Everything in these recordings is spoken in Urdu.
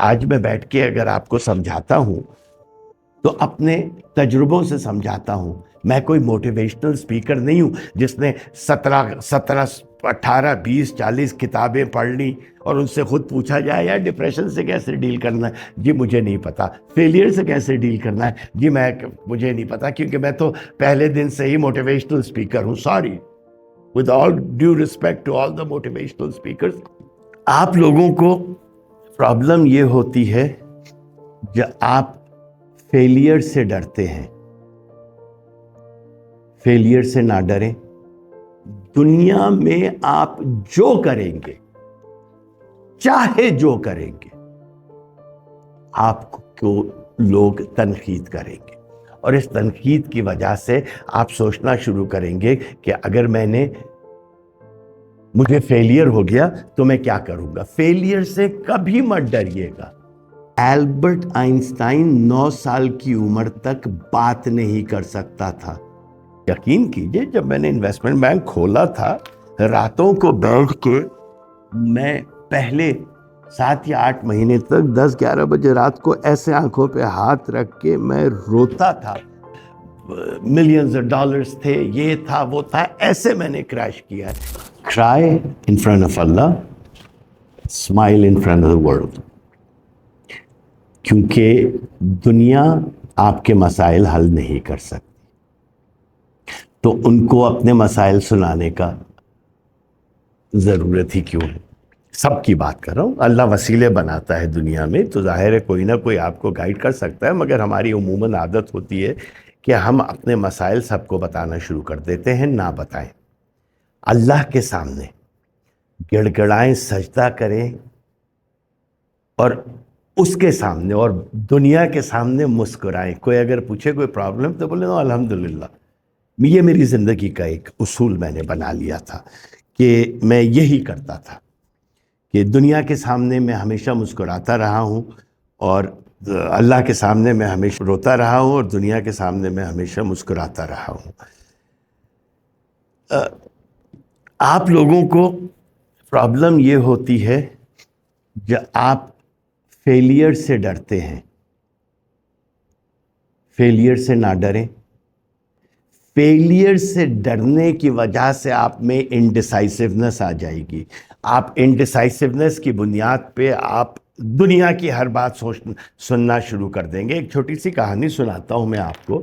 آج میں بیٹھ کے اگر آپ کو سمجھاتا ہوں تو اپنے تجربوں سے سمجھاتا ہوں. میں کوئی موٹیویشنل اسپیکر نہیں ہوں جس نے 17 18 20 40 کتابیں پڑھ لی اور ان سے خود پوچھا جائے یار ڈپریشن سے کیسے ڈیل کرنا ہے. جی مجھے نہیں پتا. فیلئر سے کیسے ڈیل کرنا ہے. جی مجھے نہیں پتا، کیونکہ میں تو پہلے دن سے ہی موٹیویشنل اسپیکر ہوں. Sorry, with all due respect to all the motivational speakers. آپ لوگوں کو پرابلم یہ ہوتی ہے جب آپ فیلئر سے ڈرتے ہیں. فیلئر سے نہ ڈریں. دنیا میں آپ جو کریں گے، چاہے جو کریں گے، آپ کو لوگ تنقید کریں گے، اور اس تنقید کی وجہ سے آپ سوچنا شروع کریں گے کہ اگر مجھے فیلئر ہو گیا تو میں کیا کروں گا. فیلئر سے کبھی مت ڈریے گا. البرٹ آئنسٹائن 9 سال کی عمر تک بات نہیں کر سکتا تھا. یقین کیجئے جب میں نے انویسٹمنٹ بینک کھولا تھا، راتوں کو بیٹھ کے میں پہلے 7 یا 8 مہینے تک 10-11 بجے رات کو ایسے آنکھوں پہ ہاتھ رکھ کے میں روتا تھا. ملینز آف ڈالرز تھے، یہ تھا وہ تھا، ایسے میں نے کریش کیا ہے. Cry in front of Allah, smile in front of the world. کیونکہ دنیا آپ کے مسائل حل نہیں کر سکتی، تو ان کو اپنے مسائل سنانے کا ضرورت ہی کیوں ہے. سب کی بات کر رہا ہوں. اللہ وسیلے بناتا ہے دنیا میں، تو ظاہر ہے کوئی نہ کوئی آپ کو گائیڈ کر سکتا ہے، مگر ہماری عموماً عادت ہوتی ہے کہ ہم اپنے مسائل سب کو بتانا شروع کر دیتے ہیں. نہ بتائیں. اللہ کے سامنے گڑ گڑائیں، سجدہ کریں، اور اس کے سامنے اور دنیا کے سامنے مسکرائیں. کوئی اگر پوچھے کوئی پرابلم تو بولے الحمدللہ. یہ میری زندگی کا ایک اصول میں نے بنا لیا تھا کہ میں یہی کرتا تھا کہ دنیا کے سامنے میں ہمیشہ مسکراتا رہا ہوں، اور اللہ کے سامنے میں ہمیشہ روتا رہا ہوں، اور دنیا کے سامنے میں ہمیشہ مسکراتا رہا ہوں. آپ لوگوں کو پرابلم یہ ہوتی ہے جب آپ فیلئر سے ڈرتے ہیں. فیلئر سے نہ ڈریں. فیلئر سے ڈرنے کی وجہ سے آپ میں انڈیسائسونیس آ جائے گی. آپ انڈیسائسونیس کی بنیاد پہ آپ دنیا کی ہر بات سننا شروع کر دیں گے. ایک چھوٹی سی کہانی سناتا ہوں میں آپ کو.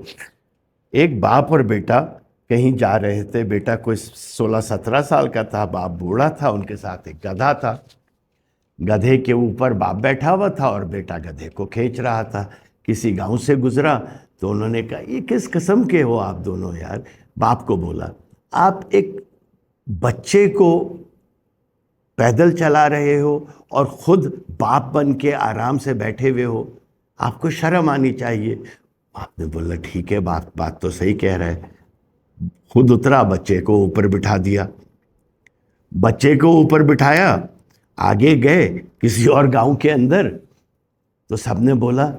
ایک باپ اور بیٹا کہیں جا رہے تھے. بیٹا کوئی 16-17 سال کا تھا، باپ بوڑھا تھا. ان کے ساتھ ایک گدھا تھا. گدھے کے اوپر باپ بیٹھا ہوا تھا اور بیٹا گدھے کو کھینچ رہا تھا. کسی گاؤں سے گزرا تو انہوں نے کہا یہ کس قسم کے ہو آپ دونوں یار. باپ کو بولا آپ ایک بچے کو پیدل چلا رہے ہو اور خود باپ بن کے آرام سے بیٹھے ہوئے ہو، آپ کو شرم آنی چاہیے. باپ نے بولا ٹھیک ہے، بات تو صحیح کہہ رہا ہے. خود اترا، بچے کو اوپر بٹھا دیا. بچے کو اوپر بٹھایا، آگے گئے کسی اور گاؤں کے اندر، تو سب نے بولا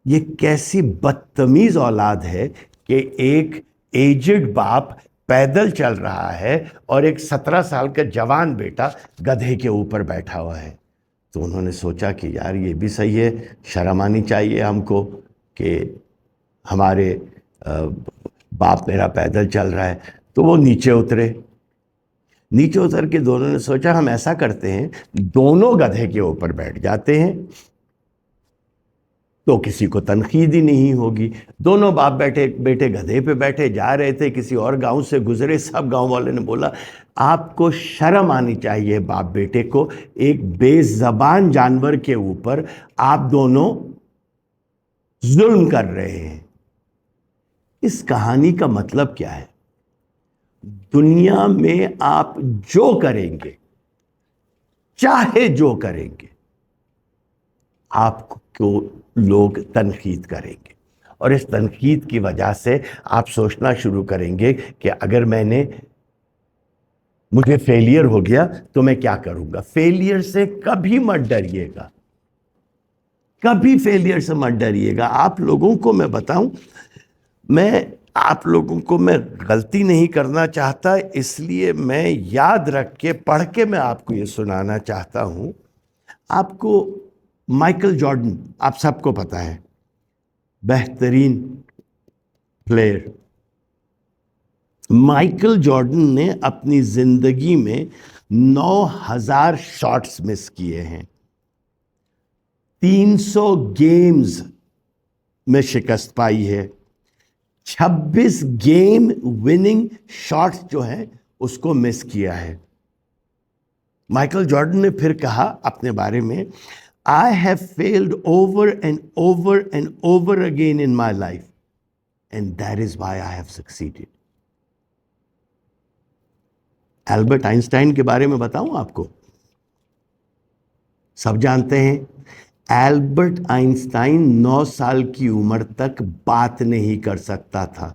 یہ کیسی بدتمیز اولاد ہے کہ ایک ایجڈ باپ پیدل چل رہا ہے اور ایک 17 سال کا جوان بیٹا گدھے کے اوپر بیٹھا ہوا ہے. تو انہوں نے سوچا کہ یار یہ بھی صحیح ہے، شرم آنی چاہیے ہم کو کہ ہمارے باپ میرا پیدل چل رہا ہے. تو وہ نیچے اترے. نیچے اتر کے دونوں نے سوچا ہم ایسا کرتے ہیں، دونوں گدھے کے اوپر بیٹھ جاتے ہیں تو کسی کو تنقید ہی نہیں ہوگی. دونوں باپ بیٹے گدھے پہ بیٹھے جا رہے تھے، کسی اور گاؤں سے گزرے. سب گاؤں والے نے بولا آپ کو شرم آنی چاہیے باپ بیٹے کو، ایک بے زبان جانور کے اوپر آپ دونوں ظلم کر رہے ہیں. اس کہانی کا مطلب کیا ہے؟ دنیا میں آپ جو کریں گے، چاہے جو کریں گے، آپ کو لوگ تنقید کریں گے، اور اس تنقید کی وجہ سے آپ سوچنا شروع کریں گے کہ اگر مجھے فیلئر ہو گیا تو میں کیا کروں گا. فیلئر سے کبھی مت ڈریے گا. کبھی فیلئر سے مت ڈریے گا. آپ لوگوں کو میں بتاؤں، آپ لوگوں کو میں غلطی نہیں کرنا چاہتا، اس لیے میں یاد رکھ کے پڑھ کے میں آپ کو یہ سنانا چاہتا ہوں. آپ کو مائیکل جارڈن آپ سب کو پتا ہے، بہترین پلیئر. مائیکل جارڈن نے اپنی زندگی میں 9,000 شاٹس مس کیے ہیں، 300 گیمز میں شکست پائی ہے، 26 گیم وننگ شاٹس جو ہیں اس کو مس کیا ہے. مائیکل جارڈن نے پھر کہا اپنے بارے میں، I have failed over and over and over again in my life, and that is why I have succeeded. Albert Einstein کے بارے میں بتاؤں آپ کو، سب جانتے ہیں البرٹ آئنسٹائن 9 سال کی عمر تک بات نہیں کر سکتا تھا.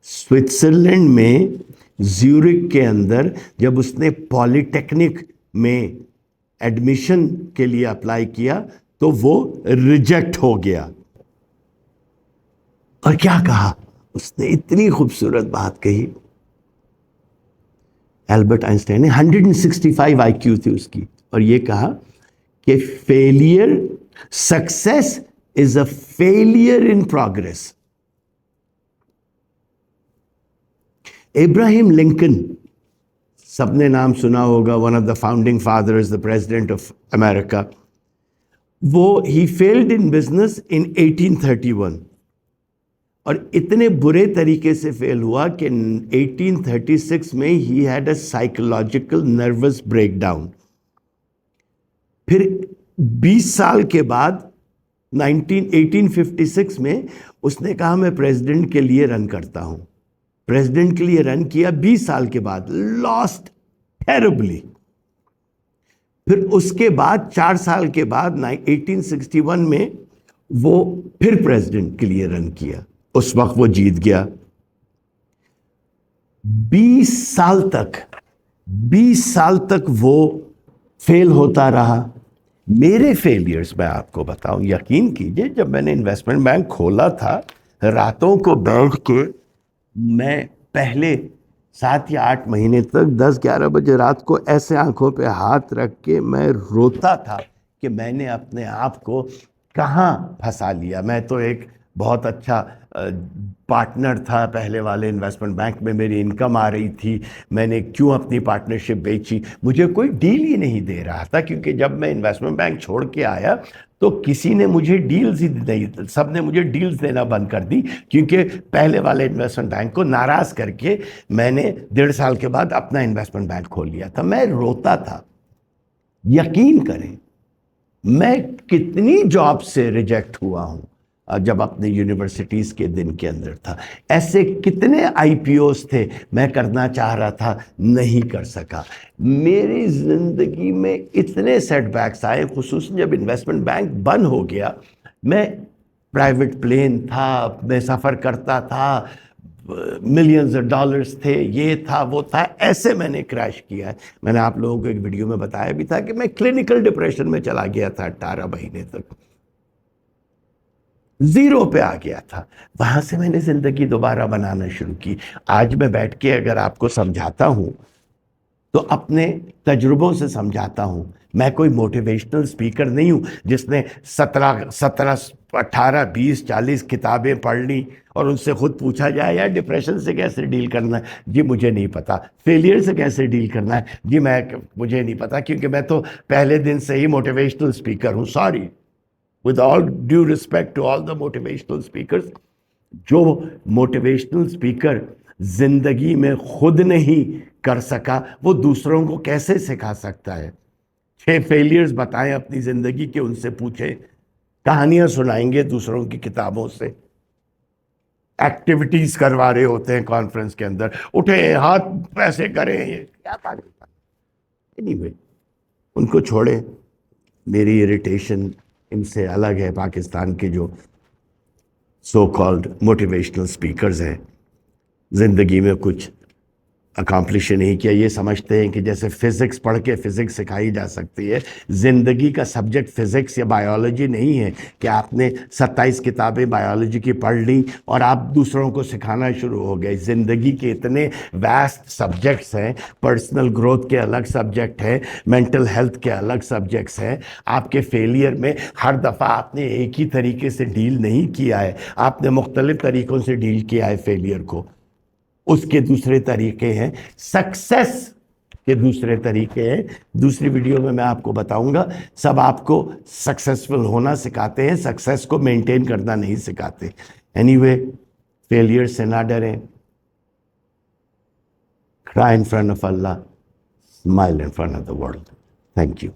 سوئٹزرلینڈ میں زیورک کے اندر جب اس نے پالی ٹیکنک میں ایڈمیشن کے لیے اپلائی کیا تو وہ ریجیکٹ ہو گیا. اور کیا کہا اس نے؟ اتنی خوبصورت بات کہی. البرٹ آئنسٹائن نے 165 آئی کیو تھی اس کی، اور یہ کہا کہ failure, success is a failure in progress. Abraham Lincoln, سب نے نام سنا ہوگا، one of the founding fathers, the president of America. وہ ہی فیلڈ ان بزنس ان 1831، اور اتنے برے طریقے سے فیل ہوا کہ 1836 میں he had a psychological nervous break down. پھر 20 سال کے بعد 1856 میں اس نے کہا میں پریزیڈنٹ کے لیے رن کرتا ہوں. پریزیڈنٹ کے لیے رن کیا، 20 سال کے بعد لاسٹ ٹیربلی. پھر اس کے بعد 4 سال کے بعد 1861 میں وہ پھر پریزیڈنٹ کے لیے رن کیا، اس وقت وہ جیت گیا. 20 سال تک وہ فیل ہوتا رہا. میرے فیلیئرز میں آپ کو بتاؤں، یقین کیجئے جب میں نے انویسٹمنٹ بینک کھولا تھا، راتوں کو بیٹھ کے میں پہلے 7 یا 8 مہینے تک 10-11 بجے رات کو ایسے آنکھوں پہ ہاتھ رکھ کے میں روتا تھا کہ میں نے اپنے آپ کو کہاں پھنسا لیا. میں تو ایک بہت اچھا پارٹنر تھا پہلے والے انویسٹمنٹ بینک میں، میری انکم آ رہی تھی، میں نے کیوں اپنی پارٹنرشپ بیچی؟ مجھے کوئی ڈیل ہی نہیں دے رہا تھا، کیونکہ جب میں انویسٹمنٹ بینک چھوڑ کے آیا تو کسی نے مجھے ڈیلز ہی نہیں، سب نے مجھے ڈیلز دینا بند کر دی، کیونکہ پہلے والے انویسٹمنٹ بینک کو ناراض کر کے میں نے 1.5 سال کے بعد اپنا انویسٹمنٹ بینک کھول لیا تھا. میں روتا تھا. یقین کریں میں کتنی جاب سے ریجیکٹ ہوا ہوں جب اپنے یونیورسٹیز کے دن کے اندر تھا. ایسے کتنے آئی پی اوز تھے میں کرنا چاہ رہا تھا، نہیں کر سکا. میری زندگی میں اتنے سیٹ بیکس آئے، خصوصاً جب انویسٹمنٹ بینک بند ہو گیا. میں پرائیویٹ پلین تھا، میں سفر کرتا تھا، ملینز آف ڈالرز تھے، یہ تھا وہ تھا، ایسے میں نے کریش کیا ہے. میں نے آپ لوگوں کو ایک ویڈیو میں بتایا بھی تھا کہ میں کلینکل ڈپریشن میں چلا گیا تھا 18 مہینے تک، زیرو پہ آ گیا تھا. وہاں سے میں نے زندگی دوبارہ بنانا شروع کی. آج میں بیٹھ کے اگر آپ کو سمجھاتا ہوں تو اپنے تجربوں سے سمجھاتا ہوں. میں کوئی موٹیویشنل سپیکر نہیں ہوں جس نے 17 18 20 40 کتابیں پڑھ لی اور ان سے خود پوچھا جائے یار ڈپریشن سے کیسے ڈیل کرنا ہے، جی مجھے نہیں پتا. فیلئر سے کیسے ڈیل کرنا ہے، جی مجھے نہیں پتا، کیونکہ میں تو پہلے دن سے ہی موٹیویشنل سپیکر ہوں. Sorry, with all due respect to all the motivational speakers، جو موٹیویشنل سپیکر زندگی میں خود نہیں کر سکا وہ دوسروں کو کیسے سکھا سکتا ہے؟ 6 فیلیئرز بتائیں اپنی زندگی کے، ان سے پوچھیں، کہانیاں سنائیں گے دوسروں کی کتابوں سے. ایکٹیویٹیز کروا رہے ہوتے ہیں کانفرنس کے اندر، اٹھیں ہاتھ پیسے کریں، یہ کیا پاگل بات. anyway ان کو چھوڑیں. میری اریٹیشن ان سے الگ ہے. پاکستان کے جو سو کالڈ موٹیویشنل سپیکرز ہیں، زندگی میں کچھ اکامپلش نہیں کیا. یہ سمجھتے ہیں کہ جیسے فزکس پڑھ کے فزکس سکھائی جا سکتی ہے. زندگی کا سبجیکٹ فزکس یا بایولوجی نہیں ہے کہ آپ نے 27 کتابیں بایولوجی کی پڑھ لیں اور آپ دوسروں کو سکھانا شروع ہو گئے. زندگی کے اتنے ویسٹ سبجیکٹس ہیں. پرسنل گروتھ کے الگ سبجیکٹ ہیں, مینٹل ہیلتھ کے الگ سبجیکٹس ہیں. آپ کے فیلئر میں ہر دفعہ آپ نے ایک ہی طریقے سے ڈیل نہیں کیا ہے, آپ نے مختلف طریقوں سے ڈیل کیا ہے فیلئر کو. اس کے دوسرے طریقے ہیں. سکسیس کے دوسرے طریقے ہیں. دوسری ویڈیو میں آپ کو بتاؤں گا. سب آپ کو سکسیسفل ہونا سکھاتے ہیں, سکسیس کو مینٹین کرنا نہیں سکھاتے. اینی وے, فیلئر سے نہ ڈریں. Cry in front of Allah, smile in front of the world. Thank you.